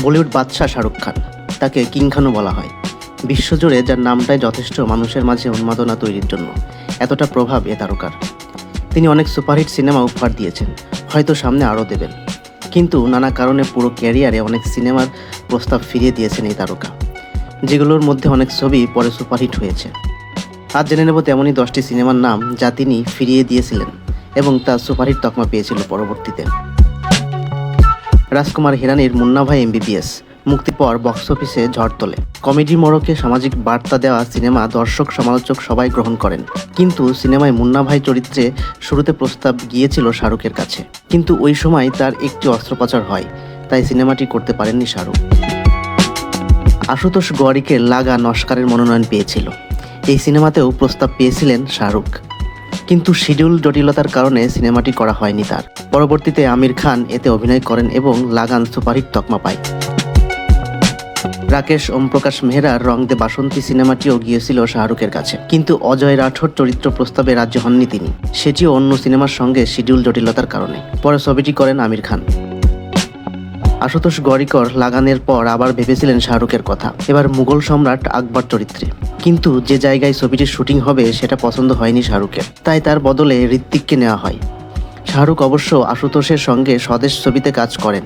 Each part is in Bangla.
বলিউড বাদশাহ শাহরুখ খান, তাকে কিং খানও বলা হয়। বিশ্বজুড়ে যার নামটাই যথেষ্ট মানুষের মাঝে উন্মাদনা তৈরির জন্য। এতটা প্রভাব এ তারকার। তিনি অনেক সুপারহিট সিনেমা উপহার দিয়েছেন, হয়তো সামনে আরও দেবেন। কিন্তু নানা কারণে পুরো ক্যারিয়ারে অনেক সিনেমার প্রস্তাব ফিরিয়ে দিয়েছেন এই তারকা, যেগুলোর মধ্যে অনেক ছবি পরে সুপারহিট হয়েছে। আজ জেনে নেব তেমনই 10টি সিনেমার নাম যা তিনি ফিরিয়ে দিয়েছিলেন এবং তা সুপারহিট তকমা পেয়েছিল পরবর্তীতে। রাজকুমার হিরানির মুন্না ভাই এমবিবিএস মুক্তির পর বক্স অফিসে ঝড় তোলে। কমেডি মোড়কে সামাজিক বার্তা দেওয়া সিনেমা দর্শক সমালোচক সবাই গ্রহণ করেন। কিন্তু সিনেমায় মুন্না ভাই চরিত্রে শুরুতে প্রস্তাব গিয়েছিল শাহরুখের কাছে, কিন্তু ওই সময় তার একটি অস্ত্রোপচার হয়, তাই সিনেমাটি করতে পারেননি শাহরুখ। আশুতোষ গওয়ারিকে লাগান অস্কারের মনোনয়ন পেয়েছিল। এই সিনেমাতেও প্রস্তাব পেয়েছিলেন শাহরুখ, কিন্তু শিডিউল জটিলতার কারণে সিনেমাটি করা হয়নি তার। পরবর্তীতে আমির খান এতে অভিনয় করেন এবং লাগান সুপারহিট তকমা পায়। রাকেশ ওমপ্রকাশ মেহরার রং দে বাসন্তী সিনেমাটিও গিয়েছিল শাহরুখের কাছে, কিন্তু অজয় রাঠোর চরিত্র প্রস্তাবে রাজি হননি তিনি। সেটিও অন্য সিনেমার সঙ্গে শিডিউল জটিলতার কারণে। পরে ছবিটি করেন আমির খান। আশুতোষ গওয়ারিকর লাগানের পর আবার ভেবেছিলেন শাহরুখের কথা, এবার মুঘল সম্রাট আকবর চরিত্রে। কিন্তু যে জায়গায় ছবিটির শুটিং হবে সেটা পছন্দ হয়নি শাহরুখের, তাই তার বদলে ঋত্বিককে নেওয়া হয়। শাহরুখ অবশ্য আশুতোষের সঙ্গে স্বদেশ ছবিতে কাজ করেন,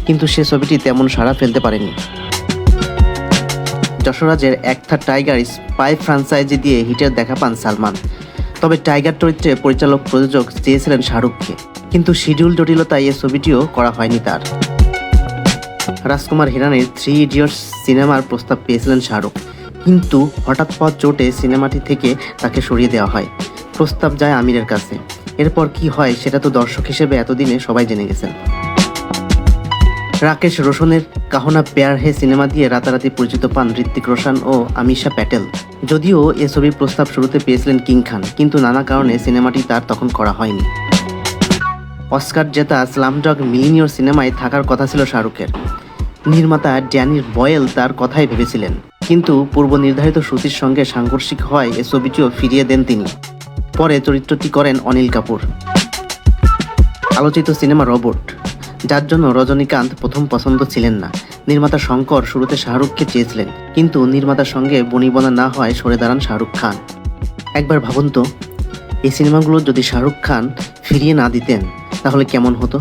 কিন্তু সে ছবিটি তেমন সাড়া ফেলতে পারেনি। যশোরাজের এক থা টাইগার স্পাই ফ্রাঞ্চাইজি দিয়ে হিটের দেখা পান সালমান। তবে টাইগার চরিত্রে পরিচালক প্রযোজক চেয়েছিলেন শাহরুখকে, কিন্তু শিডিউল জটিলতায় এ ছবিটিও করা হয়নি তার। রাজকুমার হিরানির 3 ইডিয়টস সিনেমার প্রস্তাব পেয়েছিলেন শাহরুখ, কিন্তু হঠাৎ পাওয়া চোটে সিনেমাটি থেকে তাকে সরিয়ে দেওয়া হয়। প্রস্তাব যায় আমিরের কাছে। এরপর কি হয় সেটা তো দর্শক হিসেবে এতদিনে সবাই জেনে গেছেন। রাকেশ রোশনের কাহনা প্যার হে সিনেমা দিয়ে রাতারাতি পরিচিত পান ঋত্বিক রোশন ও আমিষা প্যাটেল। যদিও এ ছবির প্রস্তাব শুরুতে পেয়েছিলেন কিং খান, কিন্তু নানা কারণে সিনেমাটি তার তখন করা হয়নি। অস্কার জেতা স্লামডগ মিলিনিয়র সিনেমায় থাকার কথা ছিল শাহরুখের। নির্মাতা ড্যানি বয়েল তার কথাই ভেবেছিলেন, কিন্তু পূর্ব নির্ধারিত সূচির সঙ্গে সাংঘর্ষিক হওয়ায় এ ছবিটিও ফিরিয়ে দেন তিনি। পরে চরিত্রটি করেন অনিল কাপুর। আলোচিত সিনেমা রোবট, যার জন্য রজনীকান্ত প্রথম পছন্দ ছিলেন না। নির্মাতা শঙ্কর শুরুতে শাহরুখকে চেয়েছিলেন, কিন্তু নির্মাতার সঙ্গে বনিবনা না হয় সরে দাঁড়ান শাহরুখ খান। একবার ভাবুন তো, এই সিনেমাগুলো যদি শাহরুখ খান ফিরিয়ে না দিতেন তাহলে কেমন হতো।